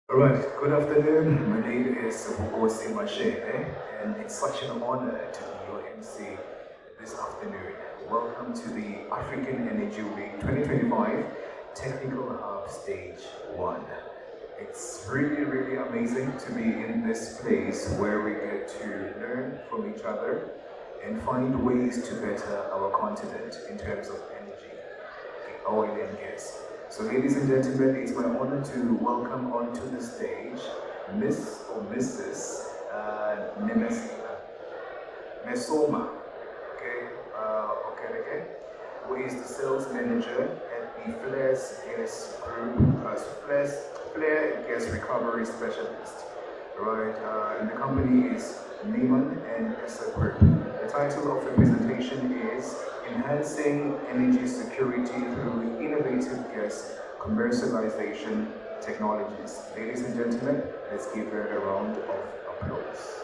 Alright, good afternoon. My name is Nmesoma Okereke, and it's such an honor to be your MC this afternoon. Welcome to the African Energy Week 2025 Technical Hub Stage 1. It's really amazing to be in this place where we get to learn from each other and find ways to better our continent in terms of energy, oil and gas. So ladies and gentlemen, it's my honor to welcome onto the stage Miss or Mrs. Nmesoma Okereke, who is the sales manager at the Flares Gas Group as Flare Gas Recovery Specialist. Right, and the company is Neuman Esser Group. The title of the presentation is Enhancing Energy Security Through Innovative Gas Commercialization Technologies. Ladies and gentlemen, let's give her a round of applause.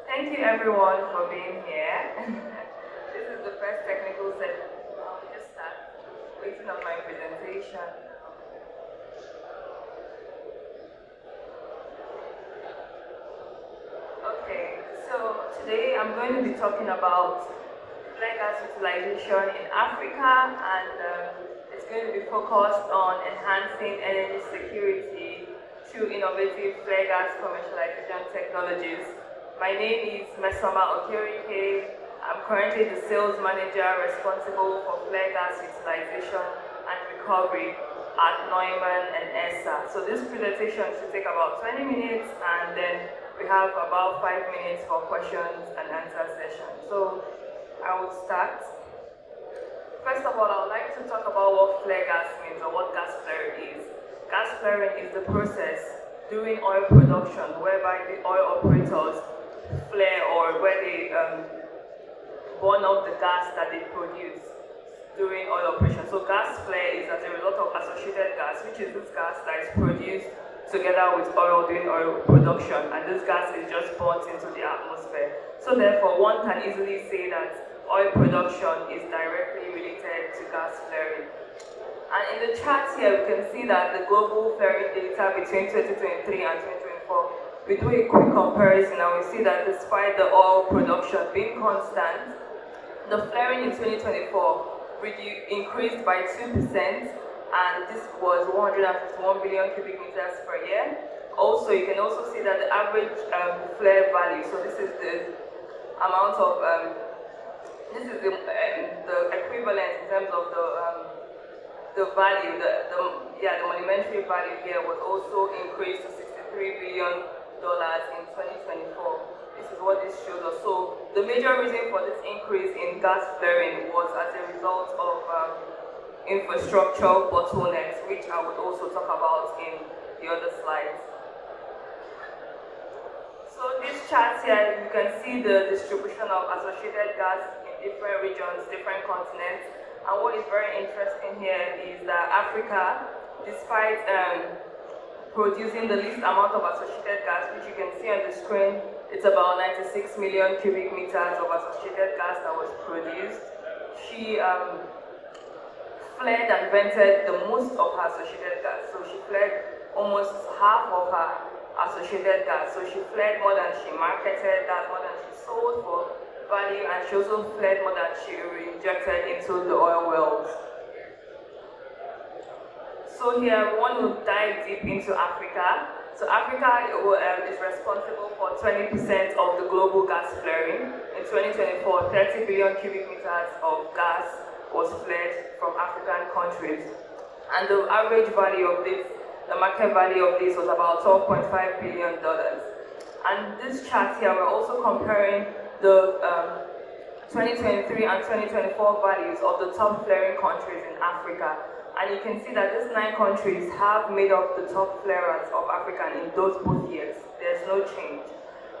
Thank you everyone for being here. This is the first technical session. I'll just start waiting on my presentation. Okay, so today I'm going to be talking about flare gas utilization in Africa, and it's going to be focused on enhancing energy security through innovative flare gas commercialization technologies. My name is Nmesoma Okereke. I'm currently the sales manager responsible for flare gas utilization and recovery at Neuman Esser. So this presentation should take about 20 minutes, and then we have about 5 minutes for questions and answer session. So I will start. First of all, I would like to talk about what flare gas means or what gas flaring is. Gas flaring is the process during oil production whereby the oil operators flare, or where they burn up the gas that they produce during oil operation. So gas flare is as a result of associated gas, which is this gas that is produced together with oil during oil production, and this gas is just burnt into the atmosphere. So therefore, one can easily say that oil production is directly related to gas flaring. And in the chart here, we can see that the global flaring data between 2023 and 2024, we do a quick comparison and we see that despite the oil production being constant, the flaring in 2024 increased by 2%, and this was 151 billion cubic meters per year. Also, you can also see that the average flare value, so this is the amount of, this is the equivalent in terms of the value, the monetary value here was also increased to $63 billion in 2024. This is what this shows us. So the major reason for this increase in gas flaring was as a result of infrastructure bottlenecks, which I would also talk about in the other slides. So this chart here, you can see the distribution of associated gas in different regions, different continents. And what is very interesting here is that Africa, despite producing the least amount of associated gas, which you can see on the screen, it's about 96 million cubic meters of associated gas that was produced. She flared and vented the most of her associated gas. So she flared almost half of her associated gas. So she flared more than she marketed, that's more than she sold for value, and she also flared more than she reinjected into the oil wells. So here, we want to dive deep into Africa. So Africa is responsible for 20% of the global gas flaring. In 2024, 30 billion cubic meters of gas was flared from African countries. And the average value of this, the market value of this was about $12.5 billion. And this chart here, we're also comparing the 2023 and 2024 values of the top flaring countries in Africa. And you can see that these 9 countries have made up the top flarers of Africa in those both years. There's no change.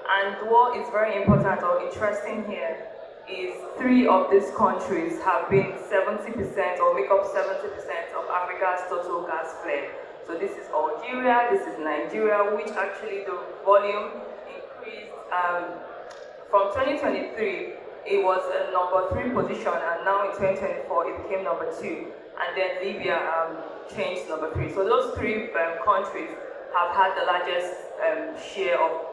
And what is very important or interesting here is 3 of these countries have been 70% or make up 70% of Africa's total gas flare. So this is Algeria, this is Nigeria, which actually the volume increased from 2023. It was a number 3 position, and now in 2024 it became number 2, and then Libya changed number 3. So those 3 countries have had the largest share of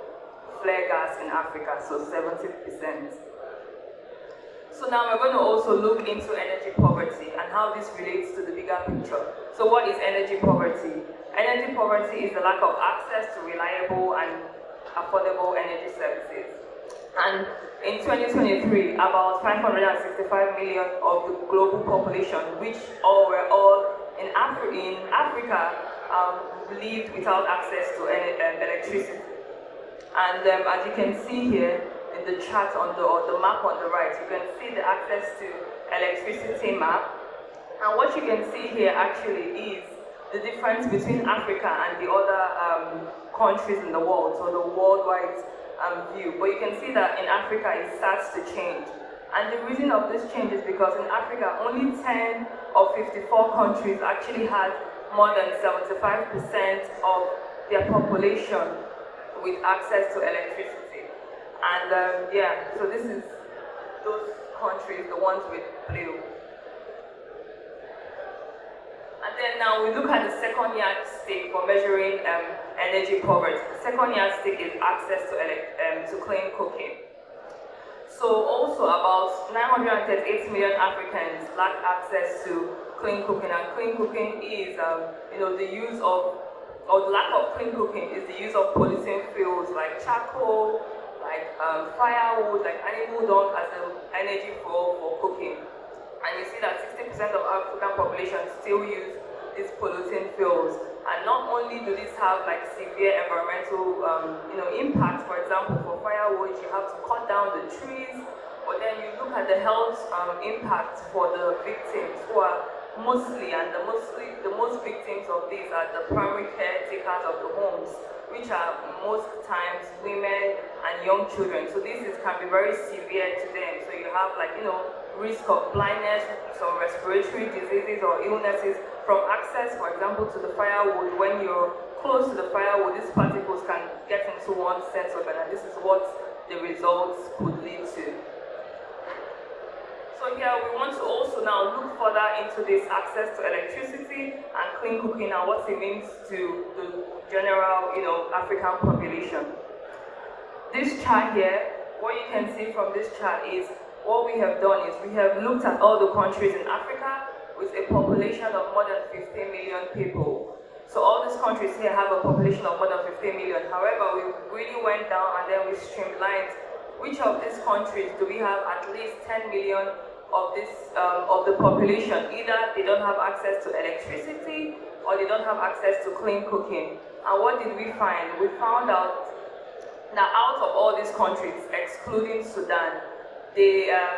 flare gas in Africa, so 70%. So now we're going to also look into energy poverty and how this relates to the bigger picture. So what is energy poverty? Energy poverty is the lack of access to reliable and affordable energy services. And in 2023, about 565 million of the global population, which were all in Africa, lived without access to electricity. And as you can see here in the chart on the map on the right, you can see the access to electricity map. And what you can see here actually is the difference between Africa and the other countries in the world, so the worldwide view. But you can see that in Africa it starts to change. And the reason of this change is because in Africa only 10 of 54 countries actually had more than 75% of their population with access to electricity. And so this is those countries, the ones with blue. And then now we look at the second yardstick for measuring energy poverty. The second yardstick is access to clean cooking. So also about 938 million Africans lack access to clean cooking, and clean cooking is the use of, or the lack of clean cooking is the use of polluting fuels like charcoal, like firewood, like animal dung as the energy for cooking. And you see that 60% of African population still use these polluting fuels. And not only do these have like severe environmental impacts, for example, for firewood, you have to cut down the trees, but then you look at the health impact for the victims, who are mostly, and the most victims of these are the primary caretakers of the homes, which are most times women and young children. So this can be very severe to them. So you have risk of blindness, some respiratory diseases or illnesses from access, for example, to the firewood. When you're close to the firewood, these particles can get into one's sense organ, and this is what the results could lead to. So here we want to also now look further into this access to electricity and clean cooking and what it means to the general, African population. This chart here, what you can see from this chart is what we have done is we have looked at all the countries in Africa with a population of more than 15 million people. So all these countries here have a population of more than 15 million. However, we really went down and then we streamlined which of these countries do we have at least 10 million of the population. Either they don't have access to electricity or they don't have access to clean cooking. And what did we find? We found out that out of all these countries, excluding Sudan,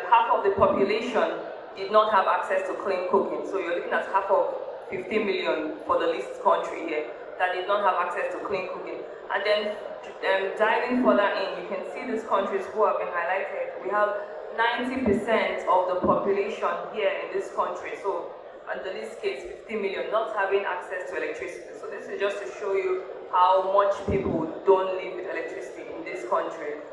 half of the population did not have access to clean cooking. So you're looking at half of 15 million for the least country here that did not have access to clean cooking. And then diving further in, you can see these countries who have been highlighted. We have 90% of the population here in this country, so in this case 50 million, not having access to electricity. So this is just to show you how much people don't live with electricity in this country.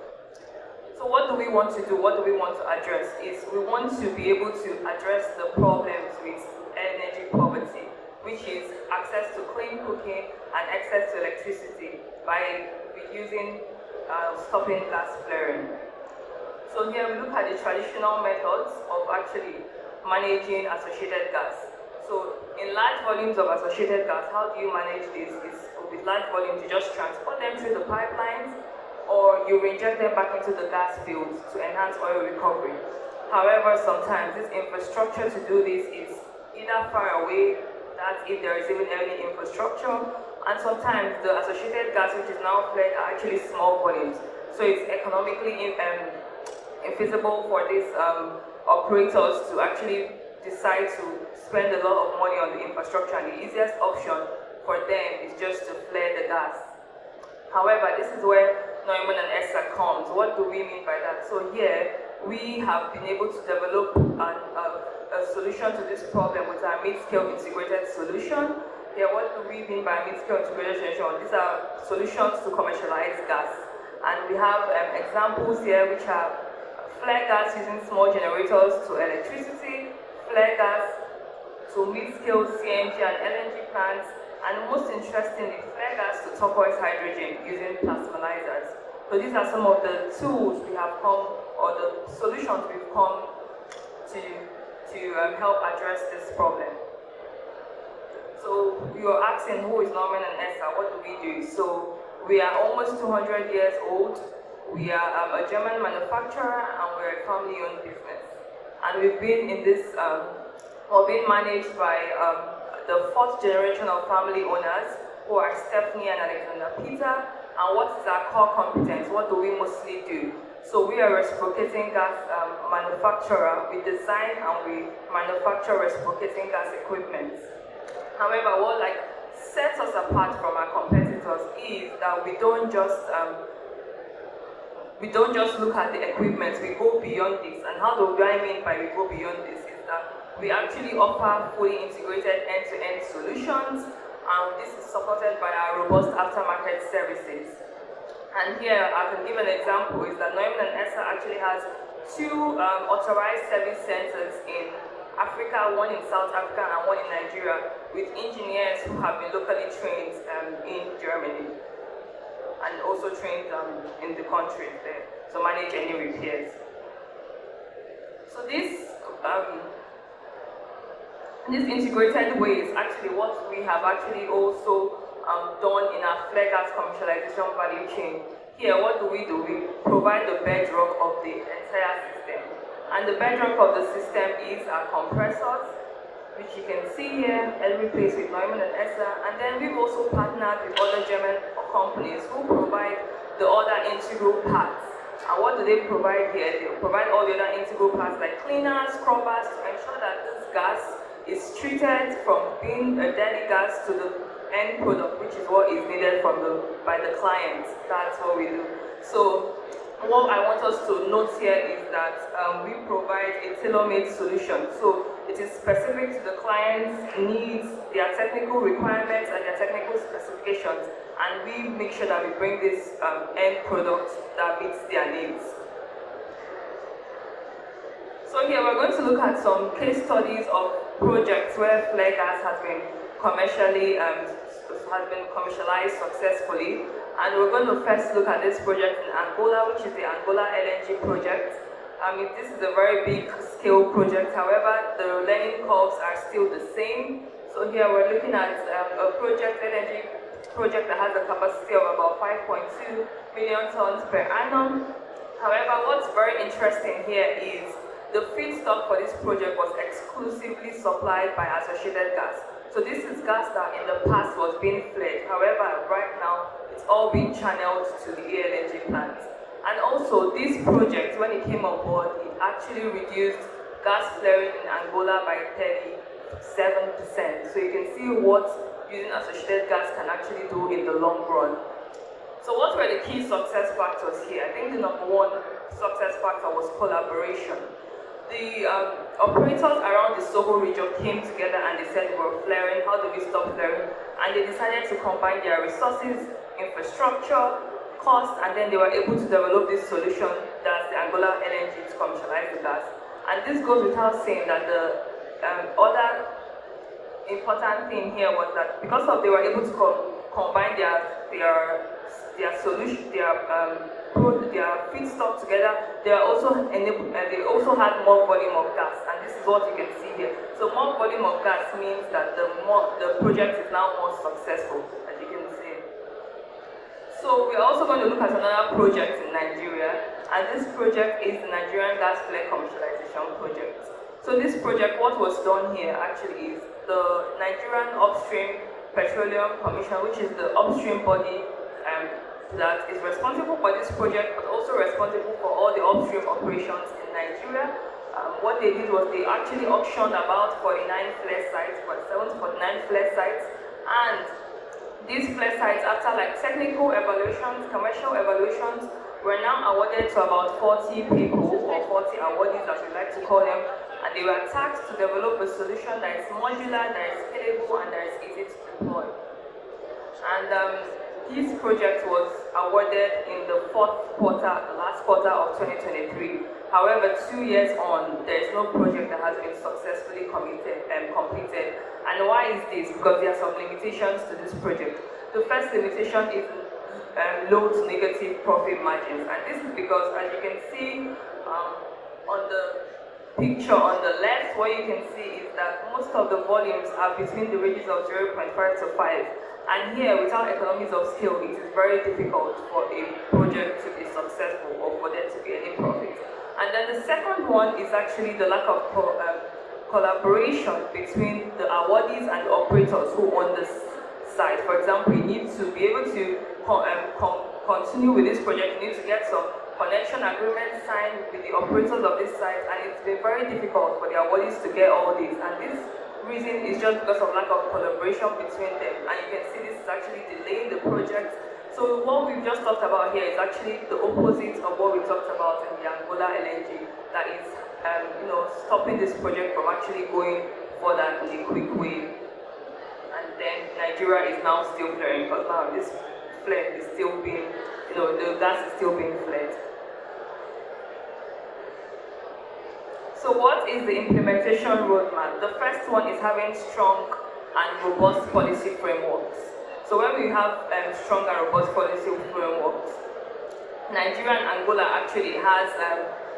So what do we want to do? What do we want to address? Is we want to be able to address the problems with energy poverty, which is access to clean cooking and access to electricity by reducing, stopping gas flaring. So here we look at the traditional methods of actually managing associated gas. So in large volumes of associated gas, how do you manage this? With large volumes, you just transport them through the pipelines, or you reinject them back into the gas fields to enhance oil recovery. However, sometimes this infrastructure to do this is either far away, that's if there is even any infrastructure, and sometimes the associated gas which is now flared are actually small volumes. So it's economically infeasible for these operators to actually decide to spend a lot of money on the infrastructure, and the easiest option for them is just to flare the gas. However, this is where Neuman Esser comes. What do we mean by that? So here, we have been able to develop a solution to this problem with our mid-scale integrated solution. here, what do we mean by mid-scale integrated solution? These are solutions to commercialize gas. And we have examples here which are flare gas using small generators to electricity, flare gas to mid-scale CNG and LNG plants, and most interestingly, flare gas to turquoise hydrogen using plasmalizers. So these are some of the tools we have come, or the solutions we've come to help address this problem. So you're asking, who is Neuman Esser? What do we do? So we are almost 200 years old. We are a German manufacturer, and we're a family-owned business. And we've been in this, or being managed by the fourth generation of family owners, who are Stephanie and Alexander Peter. And what is our core competence? What do we mostly do? So we are a reciprocating gas manufacturer. We design and we manufacture reciprocating gas equipment. However, what sets us apart from our competitors is that we don't just look at the equipment. We go beyond this. And how do I mean by we go beyond this? Is that we actually offer fully integrated end-to-end solutions. This is supported by our robust aftermarket services. And here I can give an example, is that Neuman Esser actually has 2 authorized service centers in Africa, one in South Africa and one in Nigeria, with engineers who have been locally trained in Germany and also trained in the country there to manage any repairs. So this integrated way is actually what we have actually also done in our flare gas commercialization value chain. Here, what do? We provide the bedrock of the entire system. And the bedrock of the system is our compressors, which you can see here, every place with Neuman and Esser. And then we've also partnered with other German companies who provide the other integral parts. And what do they provide here? They provide all the other integral parts like cleaners, scrubbers, to ensure that this gas is treated from being a dirty gas to the end product, which is what is needed by the client. That's what we do. So what I want us to note here is that we provide a tailor-made solution. So it is specific to the client's needs, their technical requirements, and their technical specifications. And we make sure that we bring this end product that meets their needs. So here we're going to look at some case studies of projects where flare gas has been commercialized successfully. And we're going to first look at this project in Angola, which is the Angola LNG project. This is a very big scale project, however, the learning curves are still the same. So here we're looking at a LNG project that has a capacity of about 5.2 million tons per annum. However, what's very interesting here is the feedstock for this project was exclusively supplied by associated gas. So this is gas that in the past was being flared. However, right now, it's all being channeled to the LNG plant. And also, this project, when it came on board, it actually reduced gas flaring in Angola by 37%. So you can see what using associated gas can actually do in the long run. So what were the key success factors here? I think the number one success factor was collaboration. The operators around the Soho region came together and they said, we're flaring, how do we stop flaring? And they decided to combine their resources, infrastructure, cost, and then they were able to develop this solution, that's the Angola LNG, to commercialize the gas. And this goes without saying that the other important thing here was that because they were able to combine their solution, their feedstock together, they also had more volume of gas, and this is what you can see here. So more volume of gas means that the project is now more successful, as you can see. So we're also going to look at another project in Nigeria, and this project is the Nigerian Gas Flare Commercialization Project. So this project, what was done here actually is the Nigerian Upstream Petroleum Commission, which is the upstream body that is responsible for this project, but also responsible for all the upstream operations in Nigeria. What they did was they actually auctioned about 49 flare sites, 47 to 49 flare sites, and these flare sites, after technical evaluations, commercial evaluations, were now awarded to about 40 people, or 40 awardees as we like to call them, and they were tasked to develop a solution that is modular, that is scalable, and that is easy to deploy. And this project was awarded in the last quarter of 2023. However, 2 years on, there is no project that has been successfully completed. And why is this? Because there are some limitations to this project. The first limitation is low to negative profit margins. And this is because, as you can see on the picture on the left, what you can see is that most of the volumes are between the ranges of 0.5 to 5. And here, without economies of scale, it is very difficult for a project to be successful or for there to be any profit. And then the second one is actually the lack of collaboration between the awardees and the operators who own this site. For example, you need to be able to continue with this project. You need to get some connection agreement signed with the operators of this site, and it's been very difficult for the awardees to get all this. And this reason is just because of lack of collaboration between them. And you can see this is actually delaying the project. So what we've just talked about here is actually the opposite of what we talked about in the Angola LNG, that is, stopping this project from actually going further in a quick way. And then Nigeria is now still flaring, because now this flare is still being, the gas is still being flared. So what is the implementation roadmap? The first one is having strong and robust policy frameworks. So when we have strong and robust policy frameworks, Nigeria and Angola actually has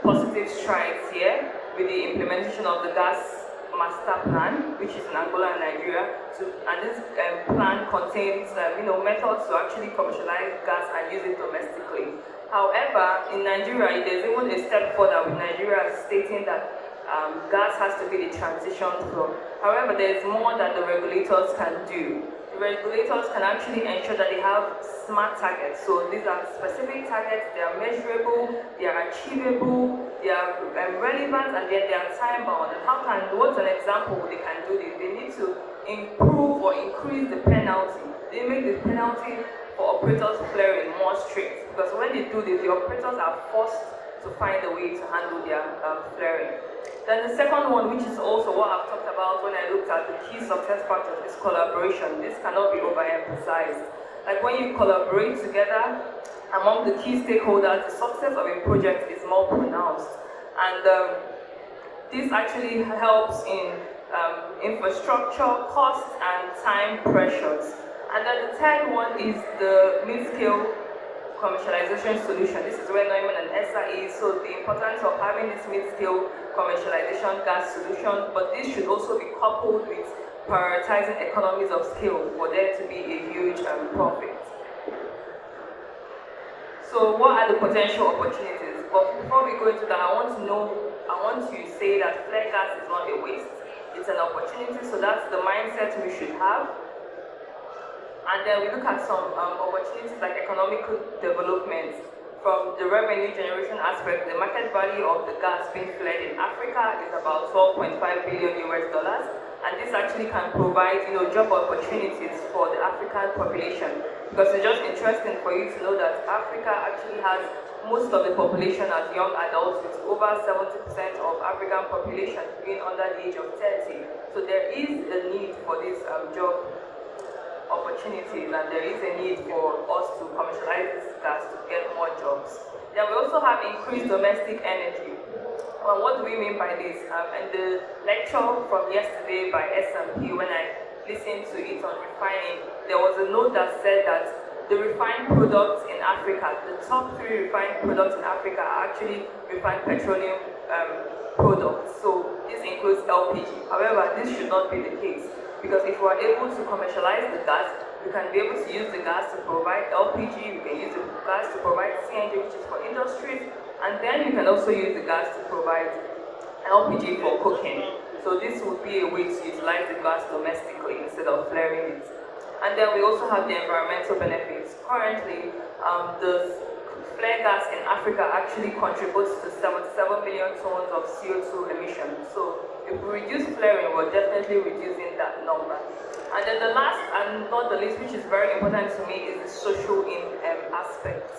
positive strides here with the implementation of the gas master plan, which is in Angola and Nigeria. And this plan contains methods to actually commercialize gas and use it domestically. However, in Nigeria, there's even a step further with Nigeria stating that gas has to be the transition flow. However, there's more that the regulators can do. The regulators can actually ensure that they have smart targets. So these are specific targets, they are measurable, they are achievable, they are relevant, and then they are time bound. And what's an example they can do this? They need to improve or increase the penalty. They make the penalty for operators flaring more strict, because when they do this, the operators are forced to find a way to handle their flaring. Then the second one, which is also what I've talked about when I looked at the key success factors, is collaboration. This cannot be overemphasized. Like when you collaborate together among the key stakeholders, the success of a project is more pronounced. And this actually helps in infrastructure, cost, and time pressures. And then the third one is the mid-scale commercialization solution. This is where Neuman Esser is. So the importance of having this mid-scale commercialization gas solution, but this should also be coupled with prioritizing economies of scale for there to be a huge profit. So what are the potential opportunities? But before we go into that, I want to say that flare gas is not a waste. It's an opportunity, so that's the mindset we should have. And then we look at some opportunities like economic development. From the revenue generation aspect, the market value of the gas being flared in Africa is about $12.5 billion US, and this actually can provide job opportunities for the African population. Because it's just interesting for you to know that Africa actually has most of the population as young adults, with over 70% of African population being under the age of 30. So there is a need for this job opportunities, and there is a need for us to commercialize this gas to get more jobs. Then we also have increased domestic energy. What do we mean by this? In the lecture from yesterday by S&P, when I listened to it on refining, there was a note that said that the refined products in Africa, the top 3 refined products in Africa are actually refined petroleum products. So this includes LPG. However, this should not be the case, because if we are able to commercialize the gas, we can be able to use the gas to provide LPG, we can use the gas to provide CNG, which is for industries, and then we can also use the gas to provide LPG for cooking. So this would be a way to utilize the gas domestically instead of flaring it. And then we also have the environmental benefits. Currently, the flare gas in Africa actually contributes to 77 million tons of CO2 emissions. So if we reduce flaring, we're definitely reducing that number. And then the last and not the least, which is very important to me, is the social aspect.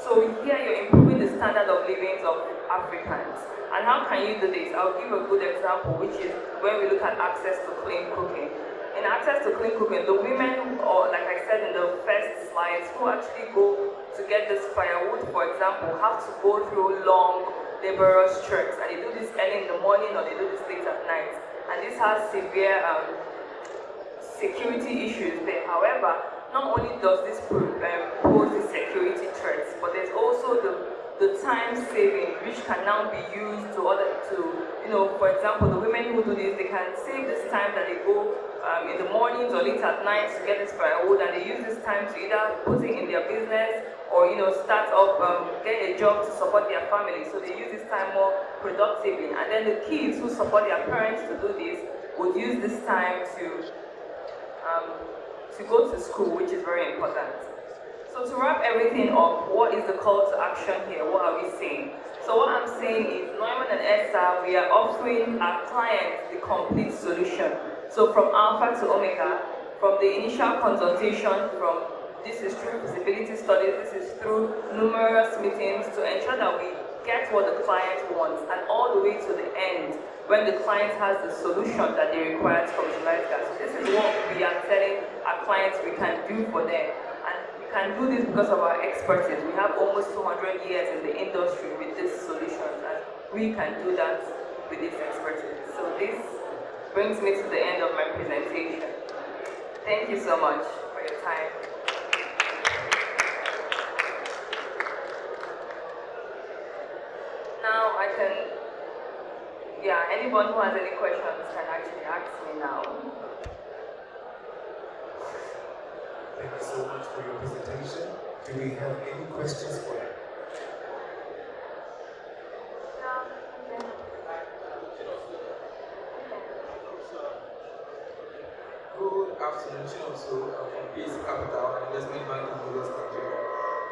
So here you're improving the standard of living of Africans. And how can you do this? I'll give a good example, which is when we look at access to clean cooking. In access to clean cooking, the women, or like I said in the first slides, who actually go to get this firewood, for example, have to go through long, laborious treks, and they do this early in the morning or they do this late at night. And this has severe security issues there. However, not only does this pose the security threats, but there's also the time saving, which can now be used for example, the women who do this, they can save this time that they go in the mornings or late at night to get this firewood, and they use this time to either put it in their business or start up, get a job to support their family. So they use this time more productively. And then the kids who support their parents to do this would use this time to go to school, which is very important. So to wrap everything up, what is the call to action here? What are we saying? So what I'm saying is, Neuman and Esser, we are offering our clients the complete solution. So from alpha to omega, from the initial consultation, from this is through feasibility studies, this is through numerous meetings to ensure that we get what the client wants, and all the way to the end, when the client has the solution that they require to commercialize that. So this is what we are telling our clients we can do for them. And we can do this because of our expertise. We have almost 200 years in the industry with these solutions, and we can do that with this expertise. So this brings me to the end of my presentation. Thank you so much for your time. Now anyone who has any questions can actually ask me now. Thank you so much for your presentation. Do we have any questions for you? Good afternoon, Chinoso from Peace Capital and Investment Bank in Lagos, Nigeria.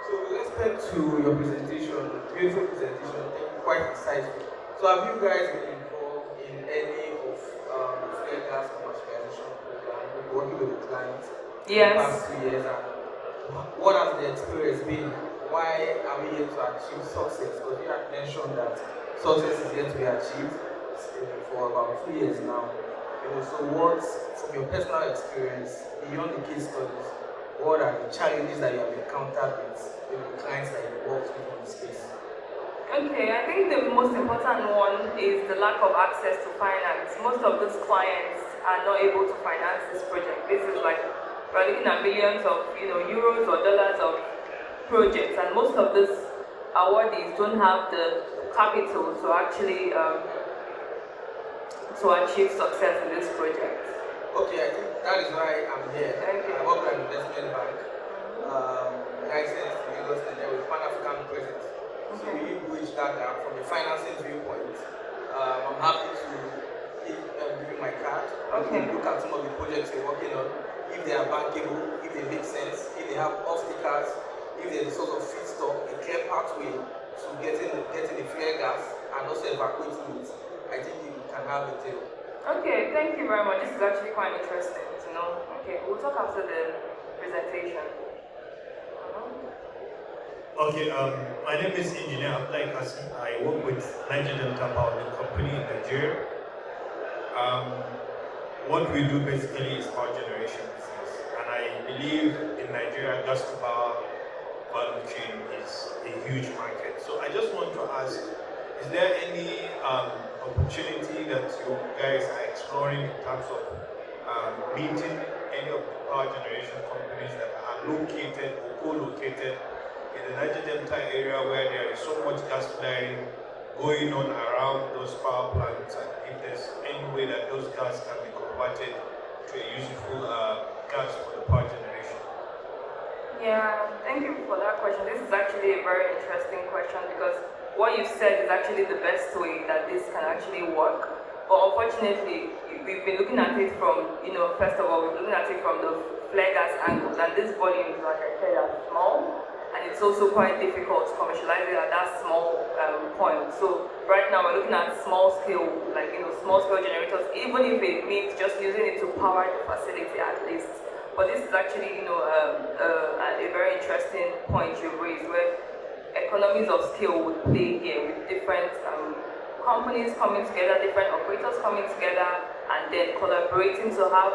So with respect to your presentation, beautiful presentation, quite insightful. So have you guys been involved in any of the flare gas commercialization program, working with the clients in the past 2 years? And what has the experience been? Why are we yet to achieve success? Because you had mentioned that success is yet to be achieved for about 2 years now. So what, from your personal experience, beyond the case studies, what are the challenges that you have encountered with the clients that you work with in the space? Okay, I think the most important one is the lack of access to finance. Most of these clients are not able to finance this project. This is like, we're looking at millions of euros or dollars of projects, and most of these awardees don't have the capital to actually to achieve success in this project. Okay, I think that is why I'm here. Thank you. I work at an investment bank, licensed in Lagos, and there with Pan-African presence. So we bridge that gap from a financing viewpoint. I'm happy to give you my card. Okay. Look at some of the projects you're working on. If they are bankable, if they make sense, if they have obstacles, if there's a sort of feedstock, a clear pathway to getting the flare gas and also evacuating it, I think you can have it too. Okay, thank you very much. This is actually quite interesting to know. Okay, we'll talk after the presentation. Okay, my name is Engineer Abdai Kasim. I work with Nigerian Power Company in Nigeria. What we do basically is power generation business, and I believe in Nigeria, gas to power value chain is a huge market. So I just want to ask, is there any opportunity that you guys are exploring in terms of meeting any of the power generation companies that are located or co-located in the Niger Delta area where there is so much gas flaring going on around those power plants, and if there's any way that those gas can be converted to a useful gas for the power generation? Yeah, thank you for that question. This is actually a very interesting question because what you've said is actually the best way that this can actually work. But unfortunately, we've been looking at it from, first of all, we're looking at it from the flare gas angles, and these volumes, like I said, are small, and it's also quite difficult to commercialize it at that small point. So right now we're looking at small scale, small scale generators, even if it means just using it to power the facility at least. But this is actually, a very interesting point you raised, where economies of scale would play here with different companies coming together, different operators coming together, and then collaborating to have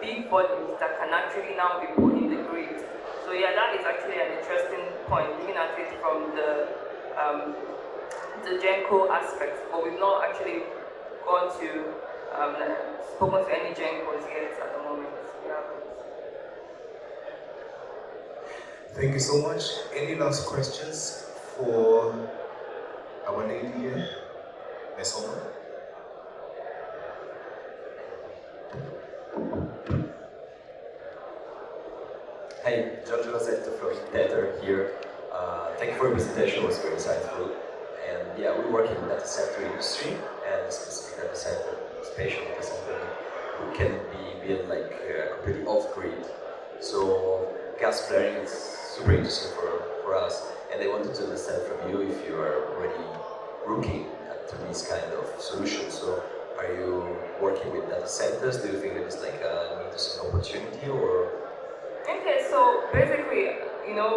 big volumes that can actually now be put in the grid. So yeah, that is actually an interesting point, looking at it from the Genco aspect, but we've not actually gone to spoken to any Gencos yet at the moment. Yeah. Thank you so much. Any last questions for our lady here, Nmesoma? Hey, Giorgio Rosetto from Tether here. Thank you for your presentation, it was very insightful. And yeah, we work in the data center industry, and specific data center, spatial data center, who can be built like completely off-grid. So gas flaring is super interesting for us, and I wanted to understand from you if you are already looking at this kind of solution. So are you working with data centers? Do you think there is like an interesting opportunity, or? Okay, so basically,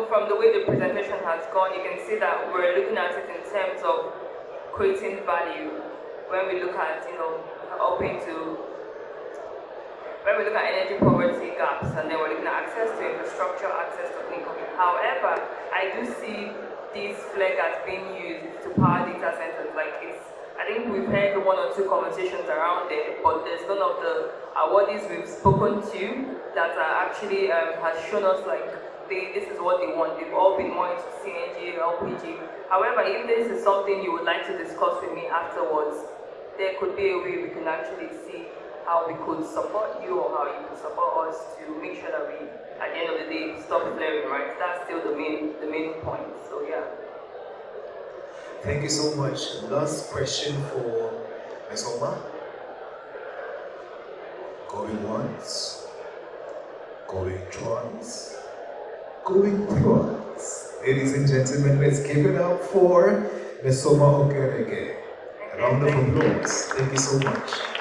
from the way the presentation has gone, you can see that we're looking at it in terms of creating value. When we look at, when we look at energy poverty gaps, and then we're looking at access to infrastructure, access to clean cooking. However, I do see this flag as being used to power data centers. I think we've had one or two conversations around there, but there's none of the awardees we've spoken to that are actually has shown us this is what they want. They've all been more into CNG, LPG. However, if this is something you would like to discuss with me afterwards, there could be a way we can actually see how we could support you or how you could support us to make sure that we, at the end of the day, stop flaring, right? That's still the main point. So yeah. Thank you so much. Last question for Nmesoma. Going once, going twice, going thrice. Ladies and gentlemen, let's give it up for Nmesoma Okereke. A round of applause. Thank you so much.